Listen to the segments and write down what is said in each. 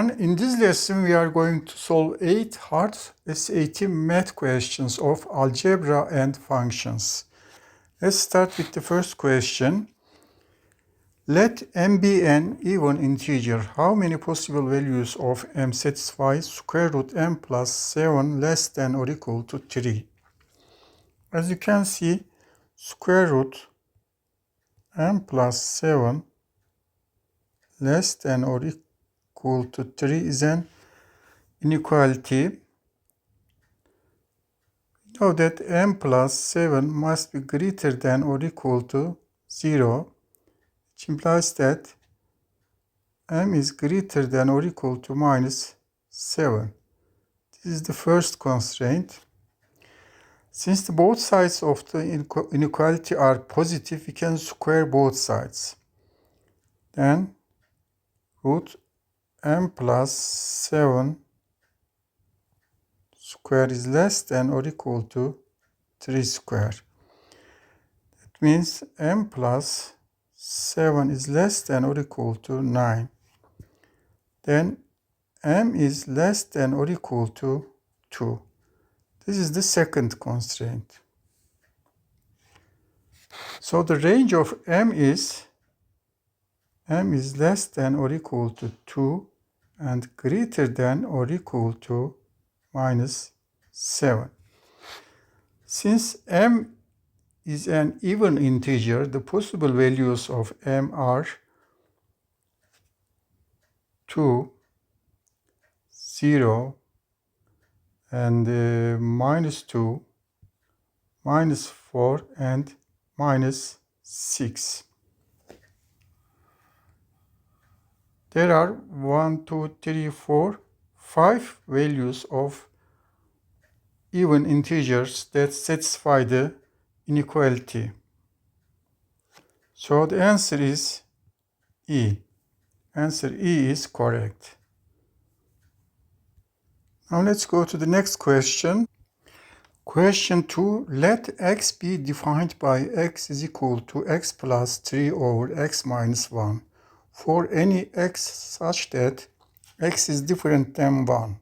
everyone. In this lesson, we are going to solve 8 hard SAT math questions of algebra and functions. Let's start with the first question. Let m be an even integer. How many possible values of m satisfy square root m plus 7 less than or equal to 3? As you can see, square root m plus 7 less than or equal to 3 is an inequality. We know that m plus 7 must be greater than or equal to 0, which implies that m is greater than or equal to minus 7. This is the first constraint. Since both sides of the inequality are positive, we can square both sides. Then root m plus 7 square is less than or equal to 3 square. That means m plus 7 is less than or equal to 9. Then m is less than or equal to 2. This is the second constraint. So the range of m is less than or equal to 2 and greater than or equal to minus 7. Since m is an even integer, the possible values of m are 2, 0, and minus 2, minus 4, and minus 6. There are 1, 2, 3, 4, 5 values of even integers that satisfy the inequality. So the answer is E. Answer E is correct. Now let's go to the next question. Question 2. Let x be defined by x is equal to x plus 3 over x minus 1 for any x such that x is different than 1.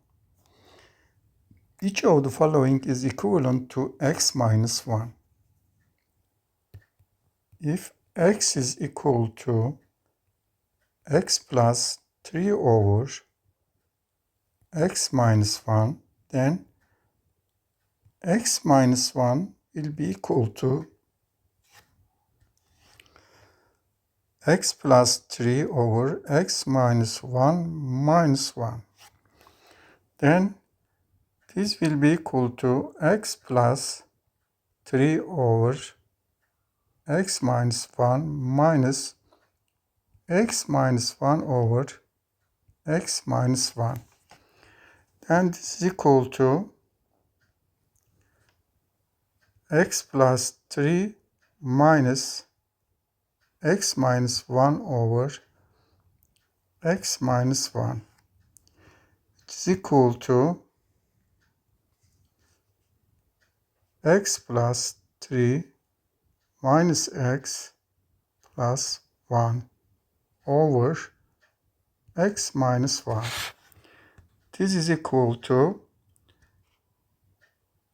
Each of the following is equivalent to x minus 1. If x is equal to x plus 3 over x minus 1, then x minus 1 will be equal to x plus 3 over x minus 1 minus 1. Then this will be equal to x plus 3 over x minus 1 minus x minus 1 over x minus 1. And this is equal to x plus 3 minus x minus 1 over x minus 1. It is equal to x plus 3 minus x plus 1 over x minus 1. This is equal to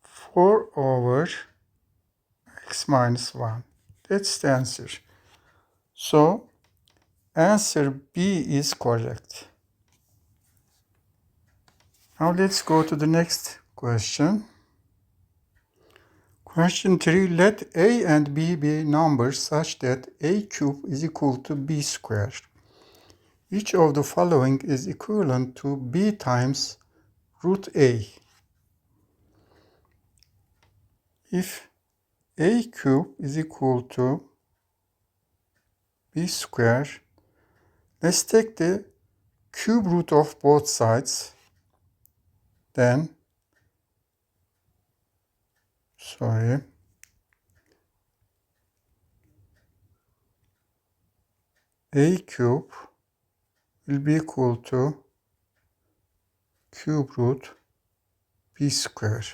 4 over x minus 1. That's the answer. So, answer B is correct. Now let's go to the next question. Question 3. Let a and b be numbers such that a cube is equal to b squared. Each of the following is equivalent to b times root a. If a cube is equal to b squared, let's take the cube root of both sides. Then, a cube will be equal to cube root b squared.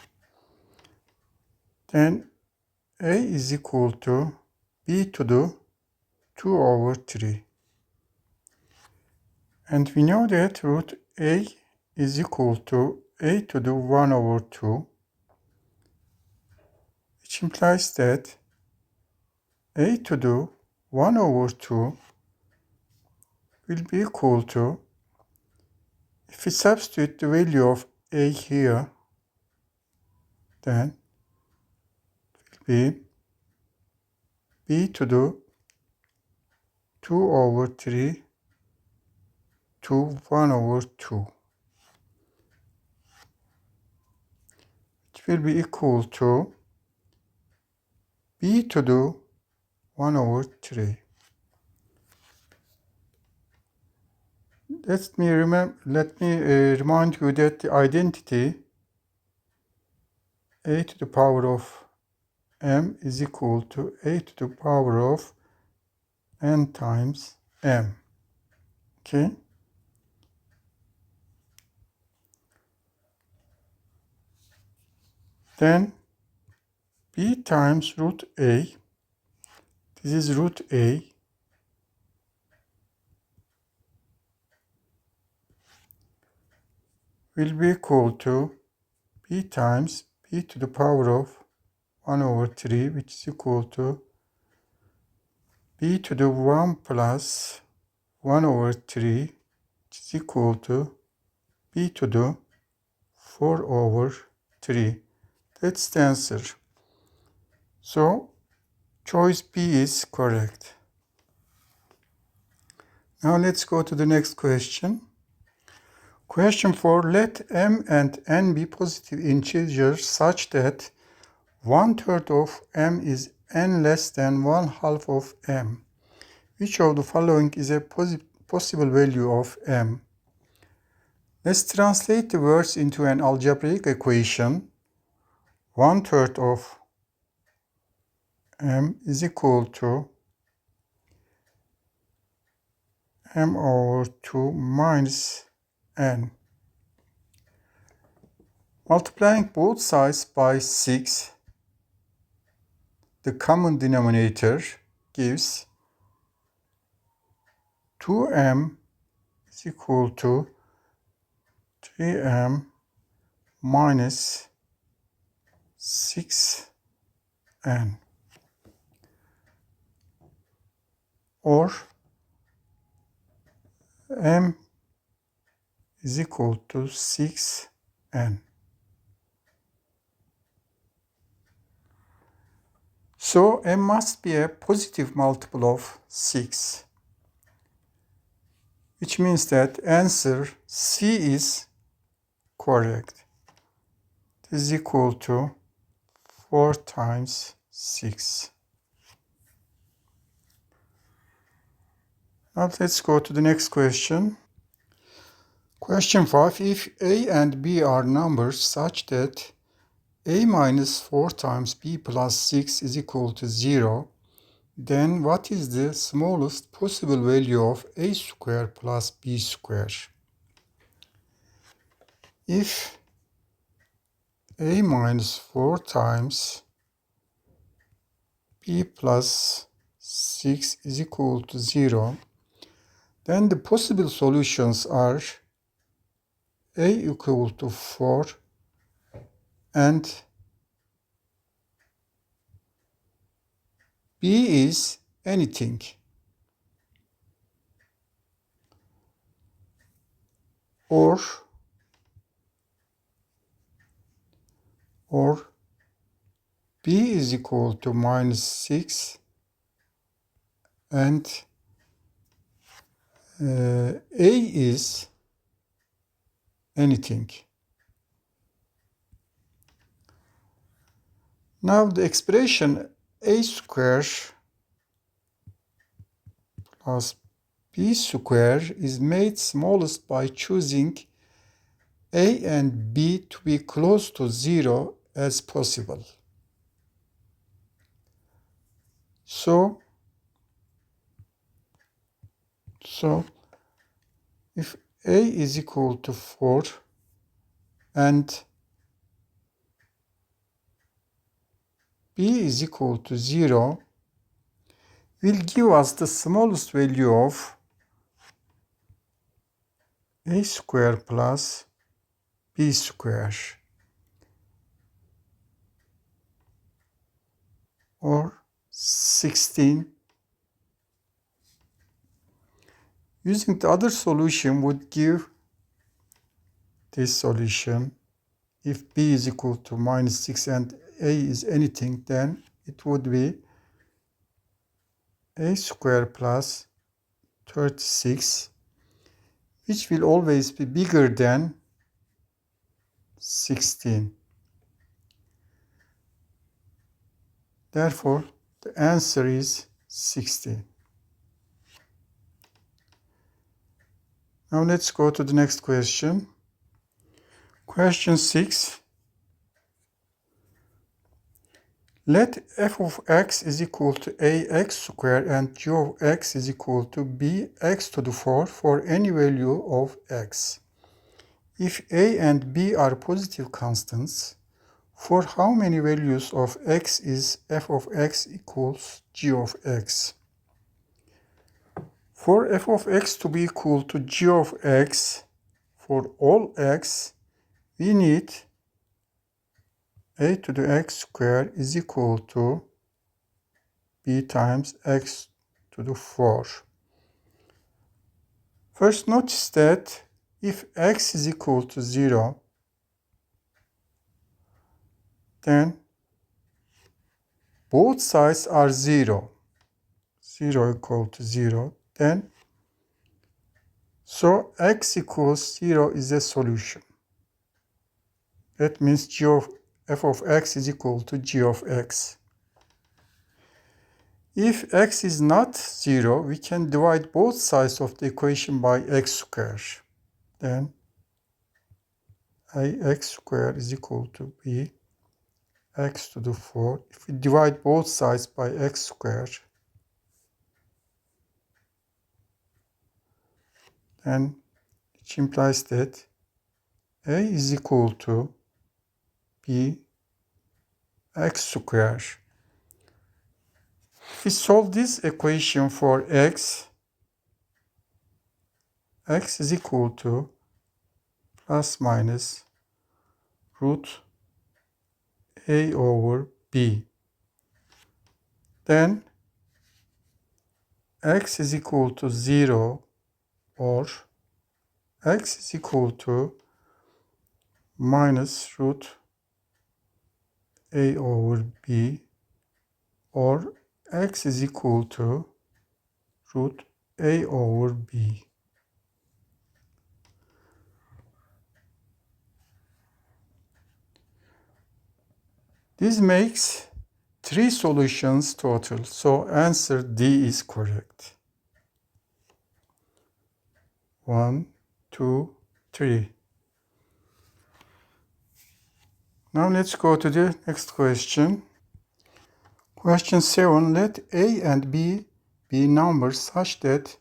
Then a is equal to b to the 2 over 3. And we know that root a is equal to a to the 1 over 2, which implies that a to the 1 over 2 will be equal to, if we substitute the value of a here, then it will be b to the 2 over 3 to 1 over 2. It will be equal to b to the 1 over 3. Let me remind you that the identity a to the power of m is equal to a to the power of n times m. Okay? Then b times root a, this is root a, will be equal to b times b to the power of 1 over 3, which is equal to b to the 1 plus 1 over 3, which is equal to b to the 4 over 3. That's the answer. So, choice B is correct. Now let's go to the next question. Question 4. Let m and n be positive integers such that 1/3 of m is n less than 1/2 of m. Which of the following is a possible value of m? Let's translate the words into an algebraic equation. 1/3 of m is equal to m over 2 minus n. Multiplying both sides by 6, the common denominator gives 2m is equal to 3m minus 6n, or m is equal to 6n. So m must be a positive multiple of 6, which means that answer C is correct. This is equal to 4 times 6. Now let's go to the next question. Question 5. If a and b are numbers such that a minus 4 times b plus 6 is equal to 0, then what is the smallest possible value of a square plus b square? If a minus 4 times b plus 6 is equal to 0, then the possible solutions are a equal to 4 and b is anything. Or b is equal to minus 6 and a is anything. Now the expression a square plus b square is made smallest by choosing a and b to be close to 0 as possible. So if a is equal to 4 and b is equal to 0, will give us the smallest value of a square plus b square, or 16. Using the other solution would give this solution. If b is equal to minus 6 and a is anything, then it would be a square plus 36, which will always be bigger than 16. Therefore, the answer is 16. Now let's go to the next question. Question 6. Let f of x is equal to ax squared and g of x is equal to bx to the 4 for any value of x. If a and b are positive constants, for how many values of x is f of x equals g of x? For f of x to be equal to g of x for all x, we need a to the x squared is equal to b times x to the 4. First, notice that if x is equal to 0, then both sides are 0. 0 equal to 0. Then, so x equals 0 is a solution. That means f of x is equal to g of x. If x is not 0, we can divide both sides of the equation by x squared. Then ax squared is equal to b x to the 4. If we divide both sides by x squared, then which implies that a is equal to b x squared. If we solve this equation for x is equal to plus minus root a over b. Then x is equal to 0 or x is equal to minus root a over b, or x is equal to root a over b. This makes 3 solutions total, so answer D is correct. 1, 2, 3. Now let's go to the next question. Question 7. Let a and b be numbers such that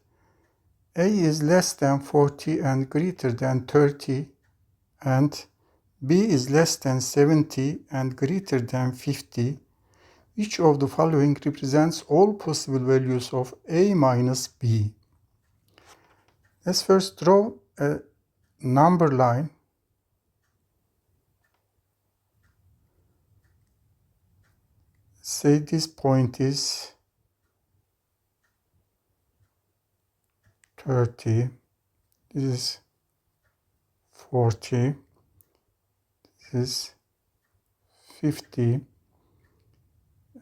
a is less than 40 and greater than 30, and b is less than 70 and greater than 50. Which of the following represents all possible values of a minus b? Let's first draw a number line. Say this point is 30, this is 40, this is 50,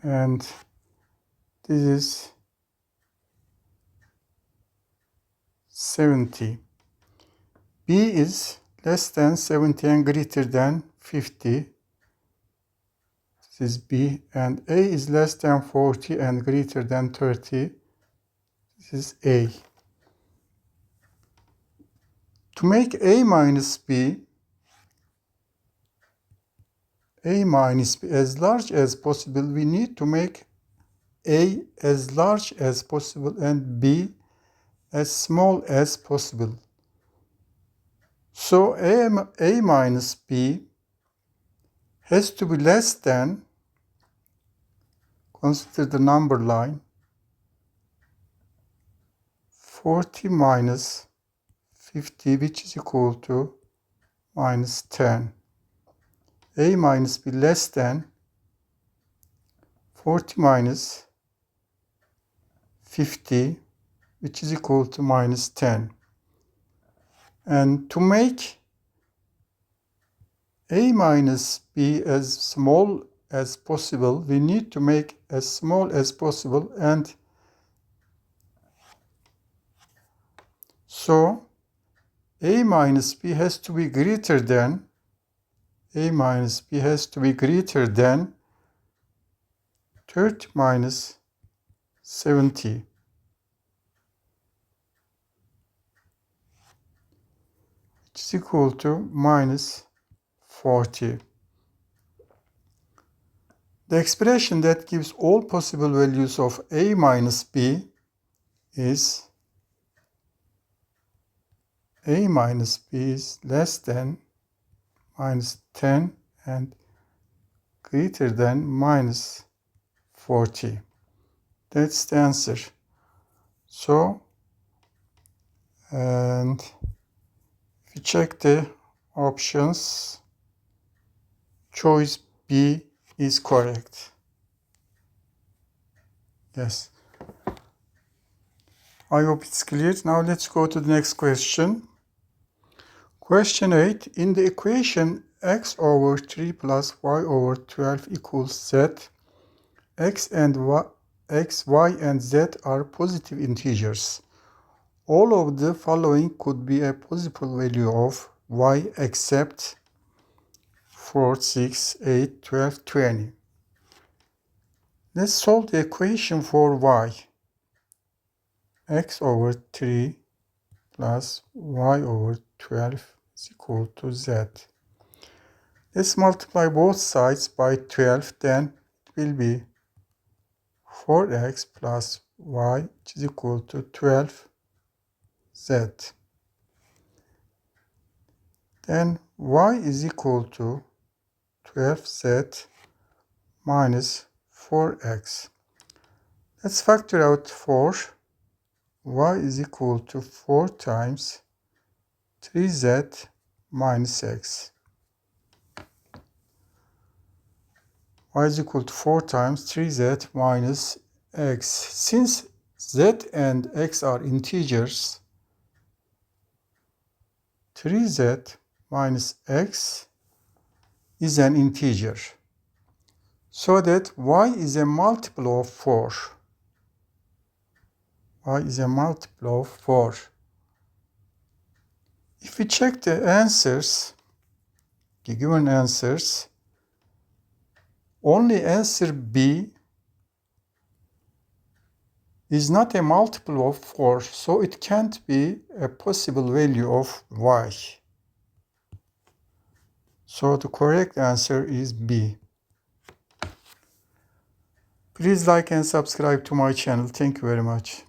and this is 70. B is less than 70 and greater than 50. This is B. And A is less than 40 and greater than 30. This is A. To make A minus B as large as possible, we need to make A as large as possible and B as small as possible. So A minus B has to be less than, consider the number line, 40 minus 50, which is equal to minus 10. A minus B less than 40 minus 50, which is equal to minus 10. And to make A minus B as small as possible, we need to make as small as possible, and so A minus B has to be greater than 30 minus 70, which is equal to minus 40. The expression that gives all possible values of A minus B is A minus B is less than minus 10 and greater than minus 40. That's the answer. So, and if you check the options, choice B is correct. Yes. I hope it's clear. Now let's go to the next question. Question 8. In the equation x over 3 plus y over 12 equals z, x, y, and z are positive integers. All of the following could be a possible value of y except 4, 6, 8, 12, 20. Let's solve the equation for y. X over 3 plus y over 12 is equal to z. Let's multiply both sides by 12, then it will be 4x plus y, which is equal to 12z. Then y is equal to 12z minus 4x. Let's factor out 4. Y is equal to 4 times 3z minus x. Y is equal to 4 times 3z minus x. Since z and x are integers, 3z minus x is an integer, so that y is a multiple of 4. Y is a multiple of 4. If we check the answers, the given answers, only answer B is not a multiple of 4, so it can't be a possible value of y. So the correct answer is B. Please like and subscribe to my channel. Thank you very much.